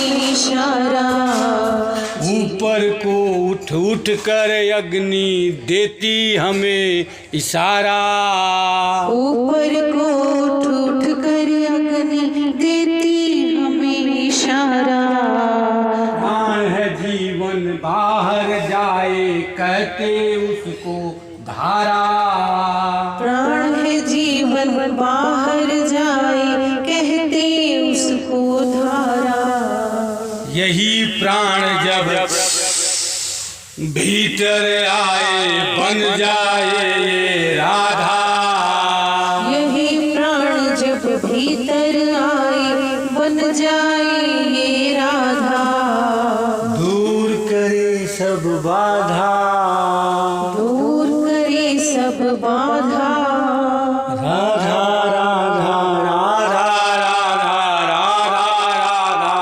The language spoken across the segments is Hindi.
हमें इशारा। ऊपर को उठ उठ कर अग्नि देती हमें इशारा। ऊपर को उठ उठ कर अग्नि देती हमें इशारा। प्राण है जीवन बाहर जाए कहते उसको धारा। प्राण है जीवन बाहर जाए कहते उसको धारा। यही प्राण जब भीतर आए बन जाए ये राधा। यही प्राण जब भीतर आए बन जाए ये राधा। दूर करे सब बाधा। दूर करे सब बाधा। राधा राधा राधा राधा राधा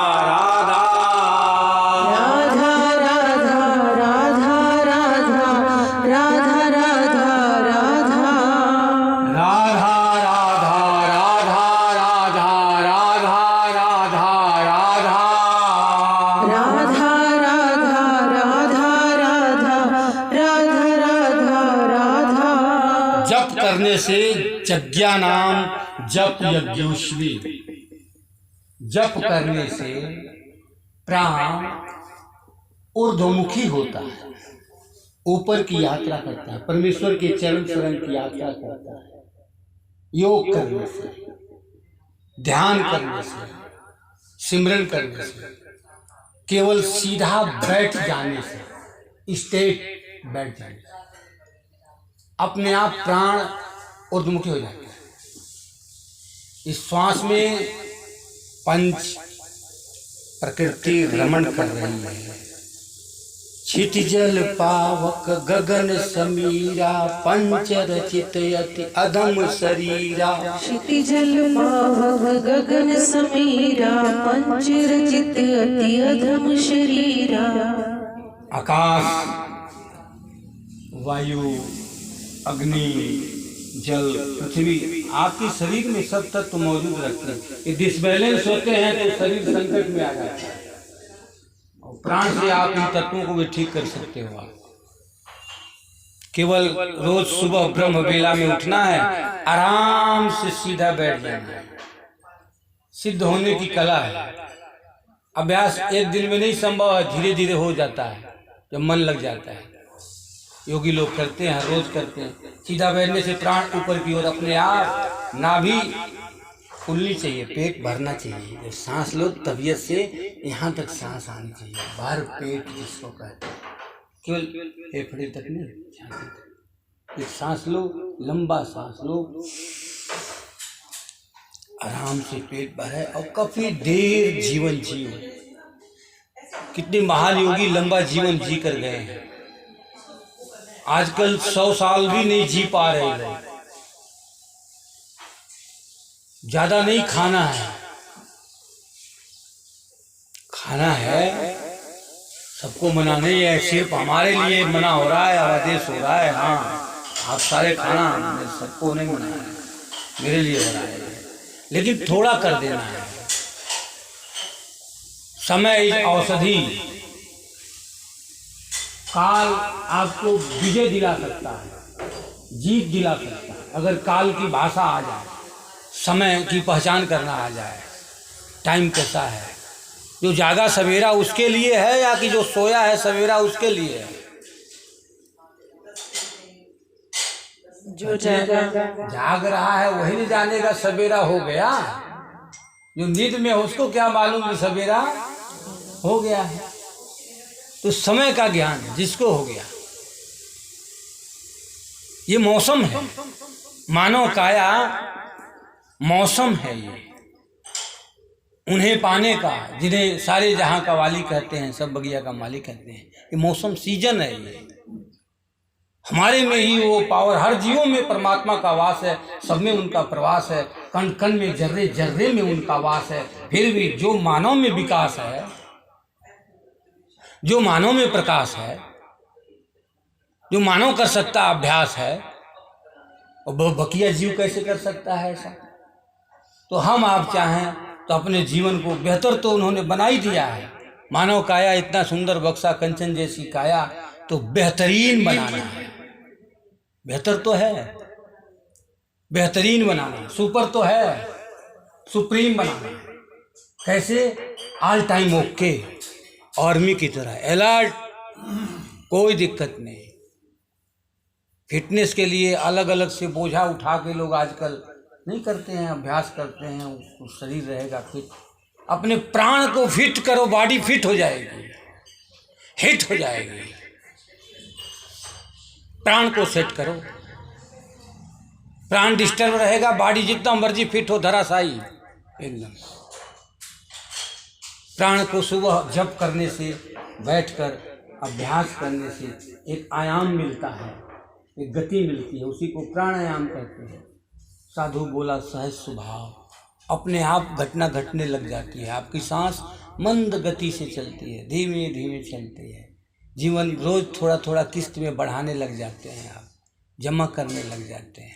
राधा जप करने से यज्ञा नाम जप यज्ञोश्वी। जप करने से प्राण ऊर्ध्वमुखी होता है, ऊपर की यात्रा करता है, परमेश्वर के चरण शरण की यात्रा करता है। योग करने से, ध्यान करने से, सिमरन करने से, केवल सीधा बैठ जाने से, स्टेट बैठ जाने से अपने आप प्राण ऊर्ध्वमुखी हो जाते हैं। इस श्वास में पंच प्रकृति रमण कर रही है। क्षितिजल पावक गगन समीरा पंच रचित अति अधम शरीरा। क्षितिजल पावक गगन समीरा पंच रचित अति अधम शरीरा। आकाश, वायु, अग्नि, जल, पृथ्वी, आपके शरीर में सब तत्व मौजूद रखते हैं। ये डिसबैलेंस होते हैं तो शरीर संकट में आ जाता है, और प्राण से आप इन तत्वों को भी ठीक कर सकते हो। आप केवल रोज सुबह ब्रह्म बेला में उठना है, आराम से सीधा बैठ जाना है। सिद्ध होने की कला है। अभ्यास एक दिन में नहीं संभव है, धीरे धीरे हो जाता है जब मन लग जाता है। योगी लोग करते हैं, रोज करते हैं। सीधा बैठने से प्राण ऊपर की ओर अपने आप, नाभि खुलनी चाहिए, पेट भरना चाहिए। जब सांस लो तबीयत से यहाँ तक सांस आनी चाहिए, भर पेट जिसको कहते हैं, केवल फेफड़े तक नहीं। एक सांस लो, लंबा सांस लो, आराम से पेट भरे और काफी देर जीवन जियो। कितने महान योगी लंबा जीवन जी कर गए हैं। आजकल 100 साल भी नहीं जी पा रहे लोग। ज्यादा नहीं खाना है, खाना है सबको मना नहीं है, सिर्फ हमारे लिए मना हो रहा है, आदेश हो रहा है। हाँ, आप सारे खाना, सबको नहीं मना है, मेरे लिए हो रहा है, लेकिन थोड़ा कर देना है। समय औषधि। काल आपको विजय दिला सकता है, जीत दिला सकता है, अगर काल की भाषा आ जाए, समय की पहचान करना आ जाए। टाइम कैसा है, जो जागा सवेरा उसके लिए है या कि जो सोया है सवेरा उसके लिए है? जो जाग रहा है वही नहीं जानेगा सवेरा हो गया। जो नींद में है उसको क्या मालूम कि सवेरा हो गया है। तो समय का ज्ञान जिसको हो गया, ये मौसम है, मानव काया मौसम है। ये उन्हें पाने का, जिन्हें सारे जहां का वाली कहते हैं, सब बगिया का मालिक कहते हैं, ये मौसम सीजन है। ये हमारे में ही वो पावर, हर जीवों में परमात्मा का वास है, सब में उनका प्रवास है, कण कण में, जर्रे जर्रे में उनका वास है। फिर भी जो मानव में विकास है, जो मानव में प्रकाश है, जो मानव कर सकता अभ्यास है, और बकिया जीव कैसे कर सकता है ऐसा? तो हम आप चाहें तो अपने जीवन को बेहतर तो उन्होंने बना ही दिया है। मानव काया इतना सुंदर बक्सा कंचन जैसी काया, तो बेहतरीन बनाना है। बेहतर तो है, बेहतरीन बनाना, सुपर तो है, सुप्रीम बनाना। कैसे? ऑल टाइम ओके, आर्मी की तरह अलर्ट, कोई दिक्कत नहीं। फिटनेस के लिए अलग अलग से बोझा उठा के लोग आजकल नहीं करते हैं, अभ्यास करते हैं, उसको शरीर रहेगा फिट। अपने प्राण को फिट करो, बॉडी फिट हो जाएगी, हिट हो जाएगी। प्राण को सेट करो, प्राण डिस्टर्ब रहेगा, बॉडी जितना मर्जी फिट हो धराशायी एकदम। प्राण को सुबह जप करने से, बैठकर अभ्यास करने से एक आयाम मिलता है, एक गति मिलती है, उसी को प्राणायाम कहते हैं। साधु बोला सहज स्वभाव, अपने आप घटना घटने लग जाती है। आपकी सांस मंद गति से चलती है, धीमे धीमे चलती है। जीवन रोज थोड़ा थोड़ा किस्त में बढ़ाने लग जाते हैं, आप जमा करने लग जाते हैं।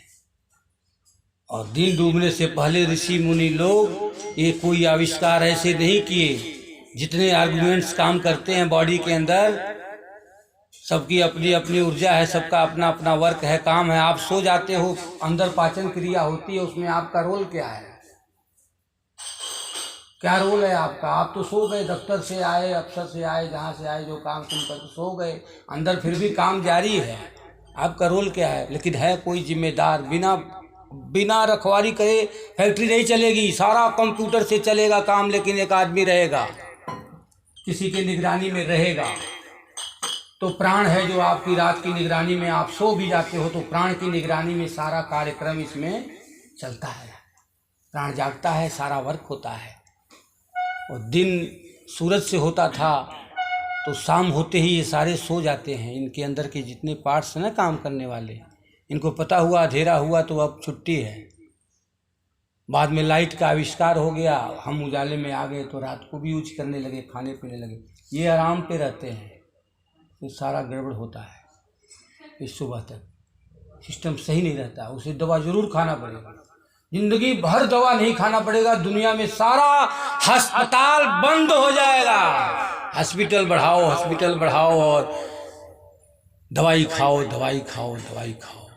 और दिन डूबने से पहले ऋषि मुनि लोग ये कोई आविष्कार ऐसे नहीं किए। जितने आर्गुमेंट्स काम करते हैं बॉडी के अंदर, सबकी अपनी अपनी ऊर्जा है, सबका अपना अपना वर्क है, काम है। आप सो जाते हो, अंदर पाचन क्रिया होती है, उसमें आपका रोल क्या है? क्या रोल है आपका? आप तो सो गए, दफ्तर से आए, अफसर से आए, जहाँ से आए, जो काम तुम कर सो गए, अंदर फिर भी काम जारी है। आपका रोल क्या है? लेकिन है कोई जिम्मेदार। बिना रखवाली करे फैक्ट्री नहीं चलेगी, सारा कंप्यूटर से चलेगा काम, लेकिन एक आदमी रहेगा, किसी की निगरानी में रहेगा। तो प्राण है जो आपकी रात की निगरानी में, आप सो भी जाते हो तो प्राण की निगरानी में सारा कार्यक्रम इसमें चलता है। प्राण जागता है, सारा वर्क होता है। और दिन सूरज से होता था तो शाम होते ही ये सारे सो जाते हैं। इनके अंदर के जितने पार्ट्स हैं ना काम करने वाले, इनको पता हुआ अंधेरा हुआ तो अब छुट्टी है। बाद में लाइट का आविष्कार हो गया, हम उजाले में आ गए तो रात को भी यूज करने लगे, खाने पीने लगे। ये आराम पे रहते हैं तो सारा गड़बड़ होता है। इस सुबह तक सिस्टम सही नहीं रहता, उसे दवा जरूर खाना पड़ेगा। जिंदगी भर दवा नहीं खाना पड़ेगा, दुनिया में सारा अस्पताल बंद हो जाएगा। हॉस्पिटल बढ़ाओ, हॉस्पिटल बढ़ाओ, और दवाई खाओ, दवाई खाओ, दवाई खाओ,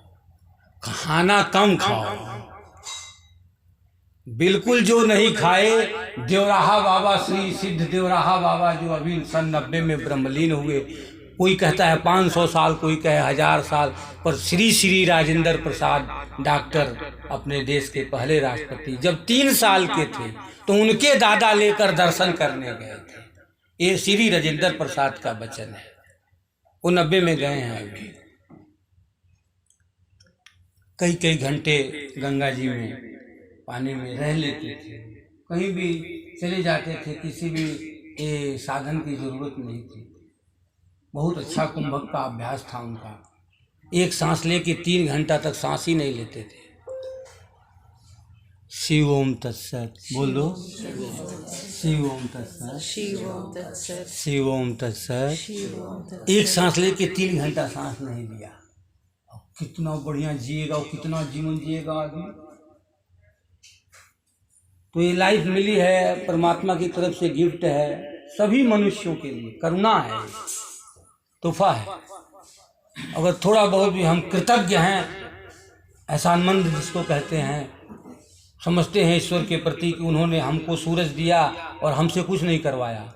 खाना कम खाओ। बिल्कुल जो नहीं खाए, देवराहा बाबा, श्री सिद्ध देवराहा बाबा जो अभी सन 90 में ब्रह्मलीन हुए, कोई कहता है 500 साल, कोई कहे 1000 साल, पर श्री श्री राजेंद्र प्रसाद डॉक्टर, अपने देश के पहले राष्ट्रपति, जब 3 साल के थे तो उनके दादा लेकर दर्शन करने गए थे। ये श्री राजेंद्र प्रसाद का वचन है। वो 90 में गए हैं। अभी कई कई घंटे गंगा जी में पानी में रह लेते थे, कहीं भी चले जाते थे, किसी भी साधन की जरूरत नहीं थी। बहुत अच्छा कुंभक का अभ्यास था उनका। एक सांस लेके 3 घंटा तक सांस ही नहीं लेते थे। शिव ओम तत्सत बोलो, शिव ओम तत्सत, शिव ओम तत्सत, शिव ओम तत्सत। शिव ओम तत्सत। एक सांस लेके 3 घंटा सांस नहीं लिया। कितना बढ़िया जिएगा और कितना जीवन जिएगा आदमी। तो ये लाइफ मिली है, परमात्मा की तरफ से गिफ्ट है, सभी मनुष्यों के लिए करुणा है, तोहफा है। अगर थोड़ा बहुत भी हम कृतज्ञ हैं, एहसानमंद जिसको कहते हैं, समझते हैं ईश्वर के प्रति कि उन्होंने हमको सूरज दिया और हमसे कुछ नहीं करवाया।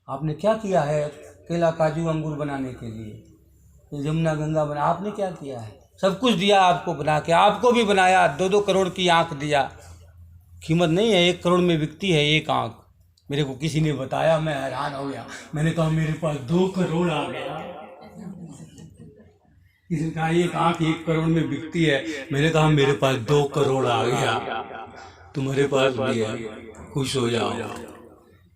आपने क्या किया है केला काजू अंगूर बनाने के लिए, यमुना गंगा बना, आपने क्या किया है? सब कुछ दिया आपको बना के, आपको भी बनाया, 2-2 करोड़ की आंख दिया। कीमत नहीं है, 1 करोड़ में बिकती है एक आंख। मेरे को किसी ने बताया, मैं हैरान हो गया। मैंने कहा मेरे पास 2 करोड़ आ गया। किसी ने कहा एक आंख 1 करोड़ में बिकती है। मैंने कहा मेरे पास 2 करोड़ आ गया, तुम्हारे पास भी है, खुश हो जाओ।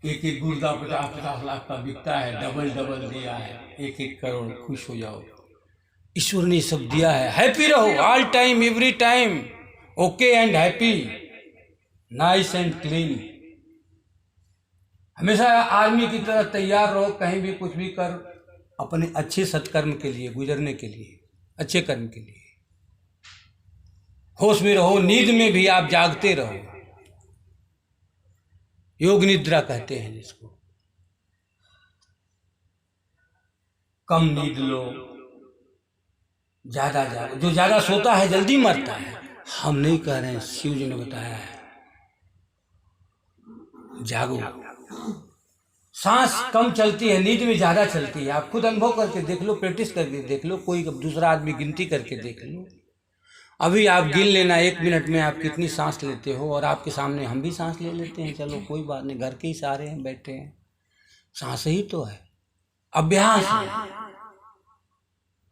एक गुर्दा 50-50 लाख का बिकता है, डबल दिया है, 1-1 करोड़, खुश हो जाओ। ईश्वर ने सब दिया है। हैप्पी रहो all time, every time, okay and happy, nice and clean. हमेशा आर्मी की तरह तैयार रहो, कहीं भी कुछ भी कर, अपने अच्छे सत्कर्म के लिए, गुजरने के लिए, अच्छे कर्म के लिए। होश में रहो, नींद में भी आप जागते रहो। योग निद्रा कहते हैं जिसको। कम नींद लो, ज्यादा जागो। जो ज्यादा सोता है जल्दी मरता है। हम नहीं कह रहे हैं, शिव जी ने बताया है जागो। सांस कम चलती है, नींद में ज्यादा चलती है। आप खुद अनुभव करके देख लो, प्रैक्टिस करके देख लो, कोई दूसरा आदमी गिनती करके देख लो। अभी आप गिन लेना 1 मिनट में आप कितनी सांस लेते हो, और आपके सामने हम भी सांस ले लेते हैं। चलो कोई बात नहीं, घर के ही सारे हैं, बैठे हैं, सांस ही तो है, अभ्यास है।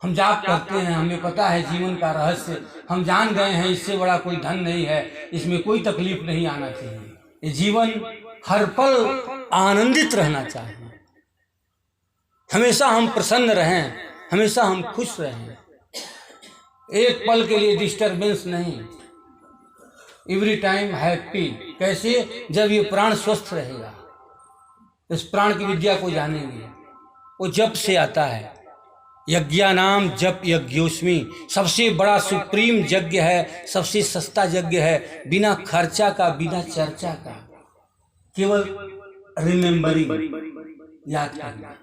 हम जाप करते हैं, हमें पता है जीवन का रहस्य, हम जान गए हैं इससे बड़ा कोई धन नहीं है, इसमें कोई तकलीफ नहीं आना चाहिए। ये जीवन हर पल आनंदित रहना चाहिए, हमेशा हम प्रसन्न रहें, हमेशा हम खुश रहें, एक पल के लिए डिस्टरबेंस नहीं, एवरी टाइम हैप्पी। कैसे? जब ये प्राण स्वस्थ रहेगा। इस प्राण की विद्या को जानेंगे, वो जप से आता है। यज्ञानाम जप यज्ञोस्मि, सबसे बड़ा सुप्रीम यज्ञ है, सबसे सस्ता यज्ञ है, बिना खर्चा का, बिना चर्चा का, केवल रिमेम्बरिंग, याद करना,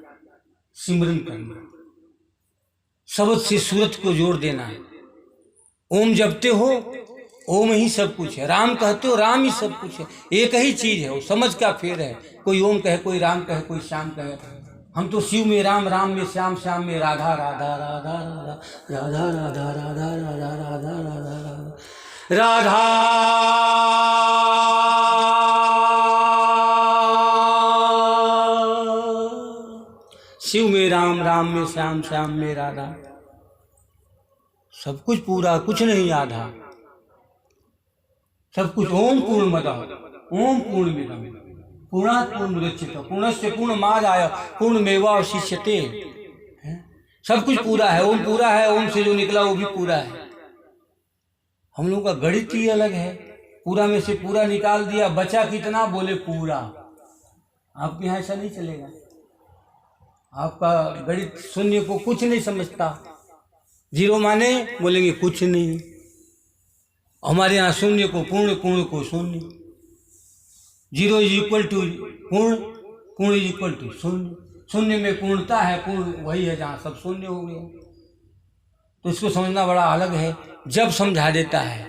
सिमरन करना, शब्द से सूरत को जोड़ देना। ओम जपते हो, ओम ही सब कुछ है। राम कहते हो, राम ही सब कुछ है। एक ही चीज है, वो समझ का फेर है। कोई ओम कहे, कोई राम कहे, कोई श्याम कहे। हम तो शिव में राम, राम में श्याम, श्याम में राधा, राधा राधा राधा राधा राधा राधा राधा राधा राधा राधा। शिव में राम, राम में श्याम, श्याम में राधा। सब कुछ पूरा, कुछ नहीं आधा, सब कुछ। ओम पूर्णमदः ओम पूर्णमिदं पूर्णात् पूर्णमुदच्यते पूर्णस्य पूर्णमादाय पूर्णमेवावशिष्यते। सब कुछ पूरा है, ओम पूरा है, ओम से जो निकला वो भी पूरा है। हम लोगों का गणित ही अलग है, पूरा में से पूरा निकाल दिया, बचा कितना, बोले पूरा। आपके यहाँ ऐसा नहीं चलेगा, आपका गणित शून्य को कुछ नहीं समझता। जीरो माने बोलेंगे कुछ नहीं। हमारे यहाँ शून्य को पूर्ण, पूर्ण को शून्य, जीरो इज इक्वल टू पूर्ण, पूर्ण इज इक्वल टू शून्य। शून्य में पूर्णता है, पूर्ण वही है जहाँ सब शून्य हो गया। तो इसको समझना बड़ा अलग है। जब समझा देता है,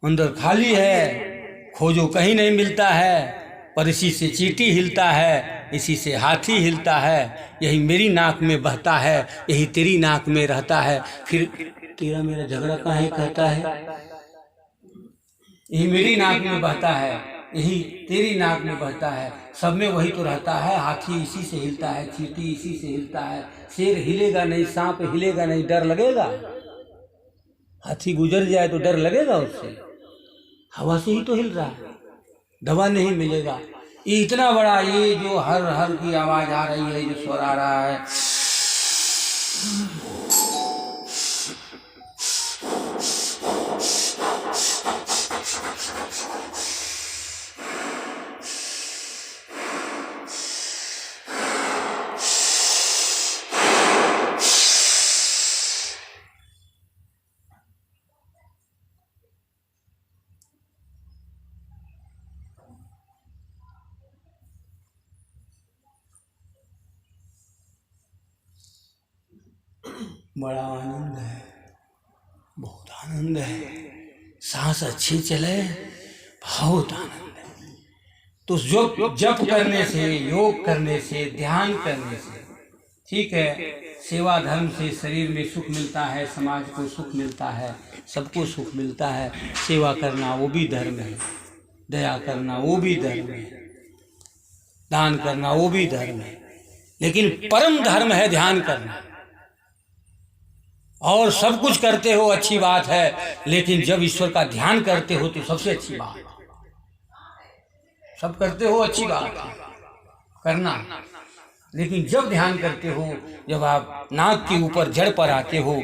अंदर खाली है, खोजो कहीं नहीं मिलता है, पर इसी से चींटी हिलता है, इसी से हाथी हिलता है, यही मेरी नाक में बहता है, यही तेरी नाक में रहता है। फिर तेरा मेरा झगड़ा काहे कहता है? यही मेरी नाक में बहता है, यही तेरी नाक में बहता है, सब में वही तो रहता है। हाथी इसी से हिलता है, चींटी इसी से हिलता है, शेर हिलेगा नहीं, सांप हिलेगा नहीं, डर लगेगा। हाथी गुजर जाए तो डर लगेगा उससे, हवा से ही तो हिल रहा है, दवा नहीं मिलेगा। ये इतना बड़ा, ये जो हर हर की आवाज आ रही है, जो स्वर आ रहा है, बड़ा आनंद है, बहुत आनंद है। सांस अच्छी चले, बहुत आनंद है। तो जप करने से, योग करने से, ध्यान करने से, ठीक है, सेवा धर्म से शरीर में सुख मिलता है, समाज को सुख मिलता है, सबको सुख मिलता है। सेवा करना वो भी धर्म है, दया करना वो भी धर्म है, दान करना वो भी धर्म है, लेकिन परम धर्म है ध्यान करना। और सब कुछ करते हो अच्छी बात है, लेकिन जब ईश्वर का ध्यान करते हो तो सबसे अच्छी बात। सब करते हो अच्छी बात है करना, लेकिन जब ध्यान करते हो, जब आप नाक के ऊपर जड़ पर आते हो,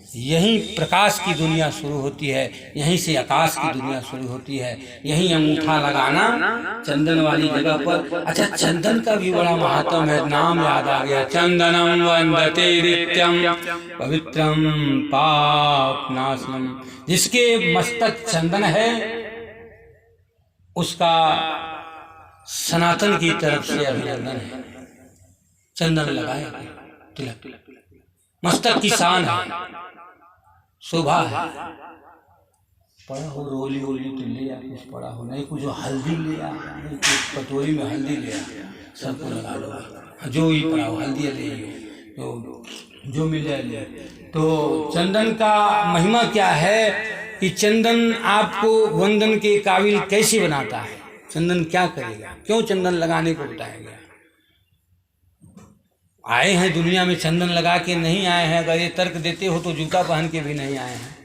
यहीं प्रकाश की दुनिया शुरू होती है, यहीं से आकाश की दुनिया शुरू होती है। यहीं अंगूठा लगाना चंदन वाली जगह पर। अच्छा, चंदन का भी बड़ा महत्व है, नाम याद आ गया, चंदनम वंदते नित्यम पवित्रम पापनाशनम। जिसके मस्तक चंदन है, उसका सनातन की तरफ से अभिनंदन है। चंदन लगाए, तिलक मस्तक की शान है, शोभा है। पड़ा हो रोली ओली तो ले आ, कुछ पड़ा हो नहीं, कुछ हल्दी ले आ, नहीं कुछ कटोरी में हल्दी ले आ, सबको लगा लो। जो ही पड़ा हो हल्दी ले तो जो मिल जाए ले। तो चंदन का महिमा क्या है कि चंदन आपको वंदन के काबिल कैसे बनाता है। चंदन क्या करेगा, क्यों चंदन लगाने को बताया गया। आए हैं दुनिया में चंदन लगा के नहीं आए हैं। अगर ये तर्क देते हो तो जूता पहन के भी नहीं आए हैं,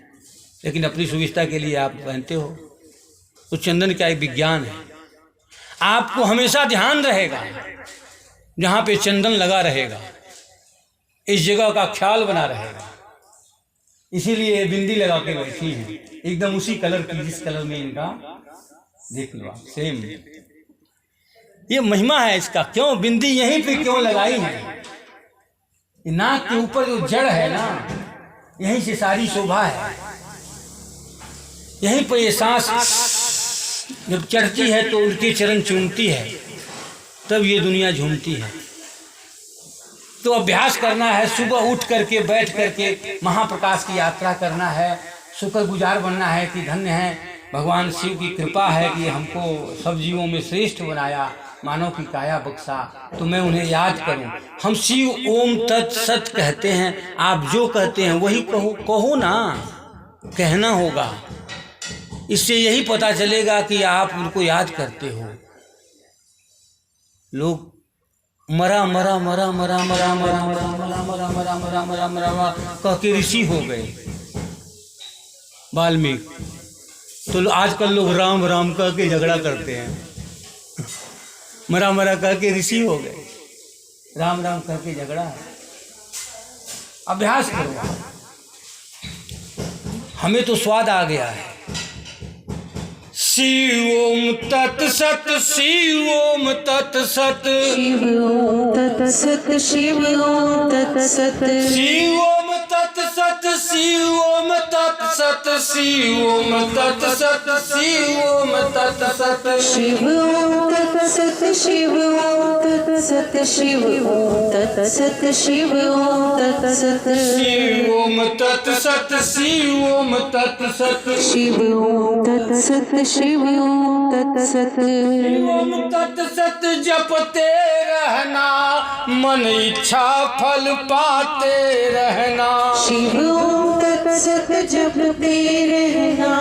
लेकिन अपनी सुविधा के लिए आप पहनते हो। तो चंदन क्या एक विज्ञान है। आपको हमेशा ध्यान रहेगा जहाँ पे चंदन लगा रहेगा, इस जगह का ख्याल बना रहेगा। इसीलिए बिंदी लगा के बैठी हैं एकदम उसी कलर की जिस कलर में इनका, देख लो आप, सेम। ये महिमा है इसका। क्यों बिंदी यहीं पे क्यों लगाई है। नाक के ऊपर जो जड़ है ना, यहीं से सारी शोभा है। यहीं पर ये सांस जब चढ़ती है तो उनके चरण चूमती है, तब ये दुनिया झूमती है। तो अभ्यास करना है, सुबह उठ करके बैठ करके महाप्रकाश की यात्रा करना है। शुक्रगुजार बनना है कि धन्य है भगवान शिव की कृपा है कि हमको सब जीवों में श्रेष्ठ बनाया, मानव की काया बख्शा, तो मैं उन्हें याद करूं। हम शिव ओम तत्सत कहते हैं, आप जो कहते हैं वही कहो। कहो ना, कहना होगा। इससे यही पता चलेगा कि आप उनको याद करते हो। लोग मरा मरा मरा मरा मरा मरा मरा मरा मरा मरा मरा मरा मरा कह के ऋषि हो गए वाल्मीकि। तो आजकल लोग राम राम कह के झगड़ा करते हैं। मरा मरा कह के ऋषि हो गए, राम राम कह के झगड़ा है। अभ्यास करो। हमें तो स्वाद आ गया है। शिव ओम तत्सत, शिव ओम तत्सत, शिव ओम तत्सत, शिव ओम तत्सत, शिव ओम तत्सत, शिव ओम तत्सत, शिव ओम तत्सत, शिव ओम तत्सत, शिव ओम तत्सत, शिव ओम तत्सत, शिव ओम तत्सत, शिव ओम तत्सत, शिव ओम तत्सत, शिव ओम तत्सत, शिव ओम तत्सत, शिव ओम तत्सत, शिव ओम तत्सत जपते रहना, मन इच्छा फल पाते रहना। शिव ओम तत्सत जपते रहना,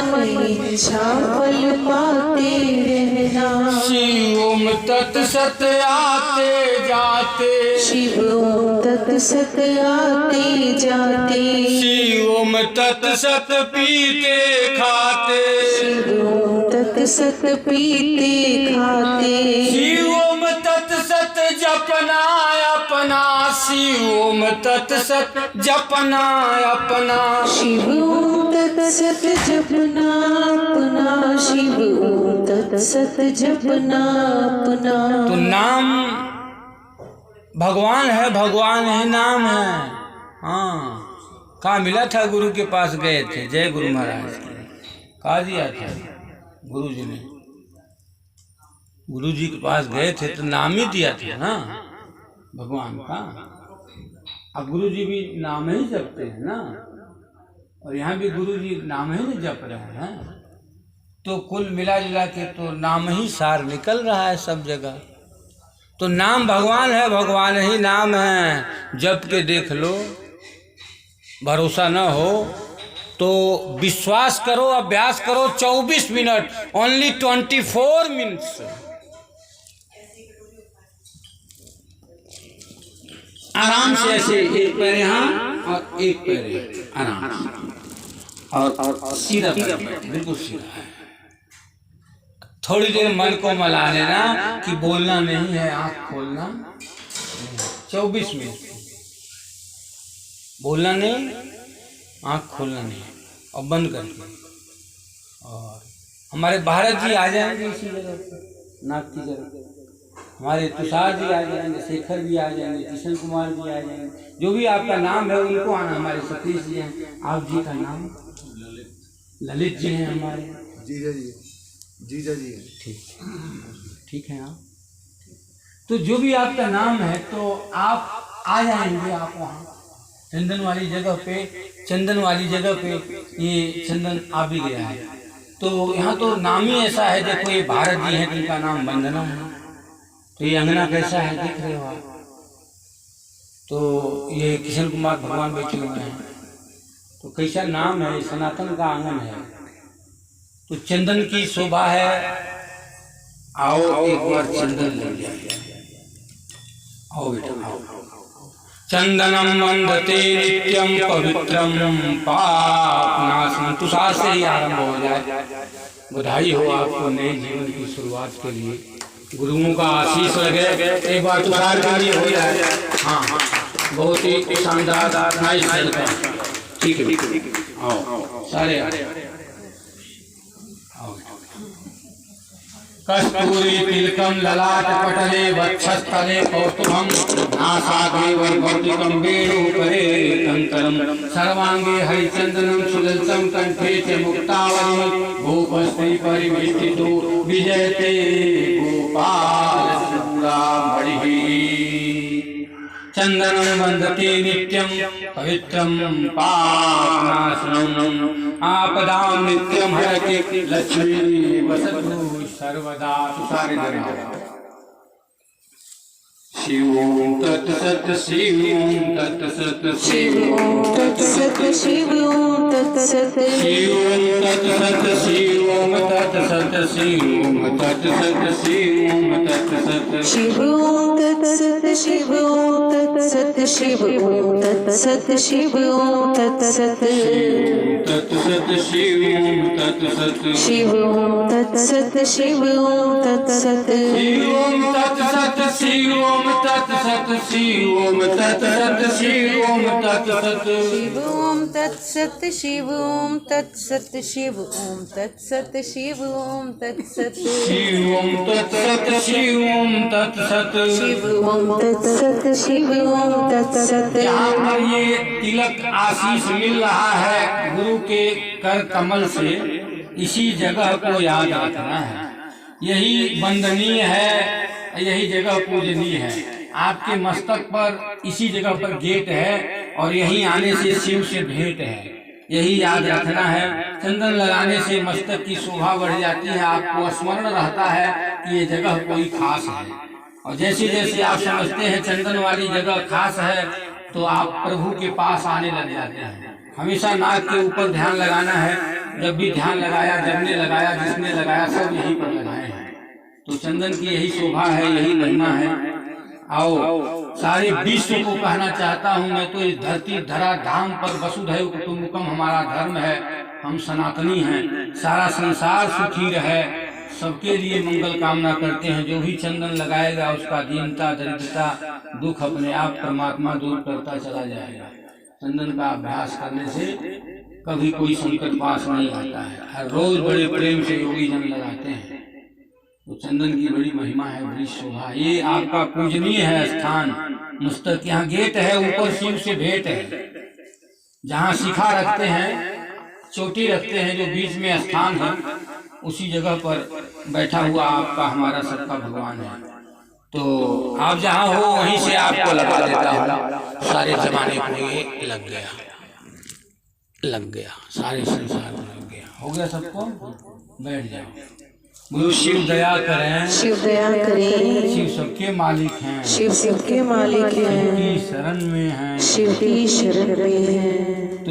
मन इच्छा फल पाते रहना। शिव ओम तत्सत आते जाते, शिव ओम तत्सत आते जाते, शिव ओम तत्सत पीते खाते, शिव ओम तत्सत पीते खाते, शिव ओम तत्सत जपना अपना, शिव ओम तत्सत जपना अपना। शिव ओम तत्सत जपना अपना, शिव ओम तत्सत जपना अपना। तो नाम भगवान है, भगवान ही नाम है। हाँ, कहाँ मिला था, गुरु के पास गए थे, जय गुरु महाराज के, कहा दिया था गुरु जी ने। गुरु जी के पास गए थे तो नाम ही दिया था ना भगवान का। अब गुरु जी भी नाम ही जपते हैं ना, और यहाँ भी गुरु जी नाम ही जप रहे हैं। तो कुल मिला जुला के तो नाम ही सार निकल रहा है सब जगह। तो नाम भगवान है, भगवान ही नाम है। जप के देख लो। भरोसा न हो तो विश्वास करो, अभ्यास करो। 24 मिनट, ओनली 24 मिनट्स। आराम से ऐसे एक पैर यहाँ और एक पैर आराम से, और सीधा बिल्कुल सीधा है। थोड़ी देर मन को मला लेना कि बोलना नहीं है, आंख खोलना। 24 मिनट बोलना नहीं, आंख खोलना नहीं, और बंद करके। और हमारे भारत जी आ जाएंगे इसी जगह पर, नाक की जगह। हमारे तुषार जी आ जाएंगे, शेखर जी आ जाएंगे, किशन कुमार जी आ जाएंगे। जो भी आपका नाम है उनको आना। हमारे सतीश जी हैं, आप जी का नाम ललित जी हैं हमारे। जीजा जी, जीजा जी। ठीक। ठीक है आप? तो जो भी आपका नाम है तो आप आ जाएंगे, आप वहाँ चंदन वाली जगह पे ये चंदन आ भी गया है। तो यहाँ तो नाम ही ऐसा है, देखो ये भारत जी हैं जिनका नाम वंदनम है। तो ये अंगना कैसा है देख रहे हो आप? तो ये किशन कुमार भगवान बैठे हुए हैं, तो कैसा नाम है, सनातन का आंगन है। तो चंदन की शोभा है, आओ एक बार चंदन लग जाए। आओ बेटा आओ। चंदनम वंदते नित्यम पवित्रम पापनाशनम। तुषार से ही आरंभ हो जाए। बधाई हो आपको नए जीवन की शुरुआत के लिए, गुरुओं का आशीष लगे। एक बार तुषार के लिए हो जाए। हाँ, बहुत ही शानदार नाइस चलता। ठीक है, आओ सारे आओ। कस्तूरी तिलकम ललाट पटले वक्षस्थले कौस्तुभम नासाग्रे वैभौतिकं वेणुकरे कंकरम सर्वांगे हरिचंदनम सुललितं कंठे च मुक्तावली भूपस्त्री परिवेष्टितो विजयते गोपाल मणिः। चंदनं वंदते नित्यं पवित्रं पापनाशनम् आपदां नित्यं हरति लक्ष्मी वसतु सर्वदा। तुषारे धरे। शिव ओम तत्सत शिव ओम तत्सत शिव ओम तत्सत शिव ओम तत्सत शिव ओम तत्सत शिव ओम तत्सत शिव ओम तत्सत शिव ओम तत्सत शिव ओम तत्सत शिव ओम तत्सत शिव ओम तत्सत शिव ओम तत्सत तत्सत शिव ओम तत्सत शिव ओम तत्सत शिव ओम तत्सत शिव ओम तत्सत शिव ओम तत्सत शिव ओम तत्सत शिव ओम तत्सत शिव ओम तत्सत शिव ओम तत्सत शिव ओम तत्सत शिव ओम तत्सत शिव ओम तत्सत शिव ओम तत्सत शिव ओम तत्सत शिव ओम तत्सत। यहाँ पर ये तिलक आशीष मिल रहा है गुरु के कर कमल से, इसी जगह को याद रखना है। यही वंदनीय है, यही जगह पूजनीय है। आपके मस्तक पर इसी जगह पर गेट है और यहीं आने से शिव से भेंट है, यही याद रखना है। चंदन लगाने से मस्तक की शोभा बढ़ जाती है, आपको स्मरण रहता है कि ये जगह कोई खास है। और जैसे जैसे आप समझते हैं चंदन वाली जगह खास है तो आप प्रभु के पास आने लग जाते हैं। हमेशा नाक के ऊपर ध्यान लगाना है। जब भी ध्यान लगाया, जब ने लगाया, जिसने लगाया, सब यहीं पर लगाए हैं। तो चंदन की यही शोभा है, यही महिमा है। आओ सारे विश्व को कहना चाहता हूँ मैं तो, इस धरती धरा धाम पर वसुधैव कुटुम्बकम हमारा धर्म है, हम सनातनी हैं। सारा संसार सुखी रहे, सबके लिए मंगल कामना करते हैं। जो भी चंदन लगाएगा उसका दीनता दरिद्रता दुख अपने आप परमात्मा दूर करता चला जाएगा। चंदन का अभ्यास करने से कभी कोई संकट पास नहीं आता है। हर रोज बड़े प्रेम से योगी जन लगाते हैं। तो चंदन की बड़ी महिमा है, बड़ी शोभा। ये आपका पूजनीय है स्थान। मस्तक यहाँ गेट है, ऊपर शिव से भेंट है। जहाँ शिखा रखते हैं, चोटी रखते हैं, जो बीच में स्थान है, उसी जगह पर बैठा हुआ आपका हमारा सबका भगवान है। तो आप जहाँ हो वहीं से आपको लगा देता हूँ। सारे जमाने को ये लग गया, सारे संसार में लग गया, हो गया सबको। बैठ जाओ। गुरु शिव दया करें, शिव दया करें, शिव सबके मालिक हैं, शिव सबके मालिक हैं, शिव की शरण में हैं, शिव की शरण में हैं।